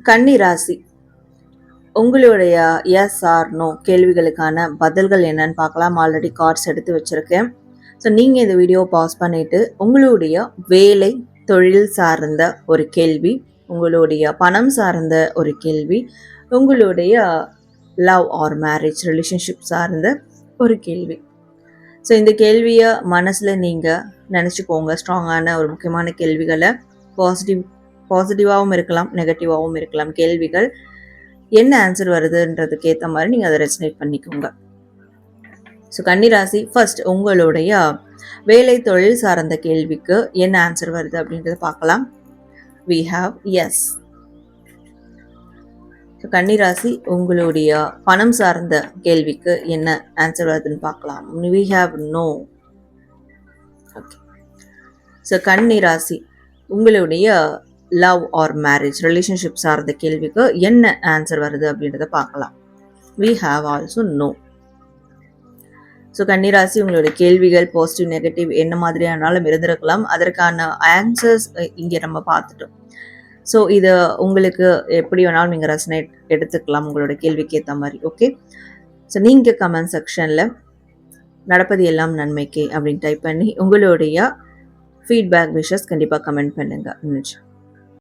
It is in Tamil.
கன்னி ராசி, உங்களுடைய எஸ் ஆர் நோ கேள்விகளுக்கான பதில்கள் என்னன்னு பார்க்கலாம். ஆல்ரெடி கார்ட்ஸ் எடுத்து வச்சிருக்கேன். ஸோ நீங்கள் இந்த வீடியோ பாஸ் பண்ணிவிட்டு உங்களுடைய வேலை தொழில் சார்ந்த ஒரு கேள்வி, உங்களுடைய பணம் சார்ந்த ஒரு கேள்வி, உங்களுடைய லவ் ஆர் மேரேஜ் ரிலேஷன்ஷிப் சார்ந்த ஒரு கேள்வி. ஸோ இந்த கேள்வியை மனசில் நீங்கள் நினச்சிக்கோங்க. ஸ்ட்ராங்கான ஒரு முக்கியமான கேள்விகளை, பாசிட்டிவாகவும் இருக்கலாம், நெகட்டிவாகவும் இருக்கலாம். கேள்விகள் என்ன ஆன்சர் வருதுன்றதுக்கு ஏற்ற மாதிரி நீங்கள் அதை ரெசனேட் பண்ணிக்கோங்க. ஸோ கன்னிராசி, ஃபர்ஸ்ட் உங்களுடைய வேலை தொழில் சார்ந்த கேள்விக்கு என்ன ஆன்சர் வருது அப்படின்றத பார்க்கலாம். We have S. ஸோ கன்னிராசி, உங்களுடைய பணம் சார்ந்த கேள்விக்கு என்ன ஆன்சர் வருதுன்னு பார்க்கலாம். We have no. Okay. So கன்னிராசி, உங்களுடைய லவ் ஆர் மேரேஜ் ரிலேஷன்ஷிப் சார்ந்த கேள்விக்கு என்ன ஆன்சர் வருது அப்படின்றத பார்க்கலாம். We have also no. So கன்னிராசி, உங்களுடைய கேள்விகள் பாசிட்டிவ் நெகட்டிவ் என்ன மாதிரியானாலும் இருந்திருக்கலாம். அதற்கான ஆன்சர்ஸ் இங்கே நம்ம பார்த்துட்டோம். ஸோ இது உங்களுக்கு எப்படி வேணாலும் நீங்கள் ரெசனேட் எடுத்துக்கலாம் உங்களோட கேள்விக்கு ஏற்ற மாதிரி. ஓகே. ஸோ நீங்கள் கமெண்ட் செக்ஷனில் நடப்பது எல்லாம் நன்மைக்கே அப்படின்னு டைப் பண்ணி உங்களுடைய ஃபீட்பேக் விஷஸ் கண்டிப்பாக கமெண்ட் பண்ணுங்கள்.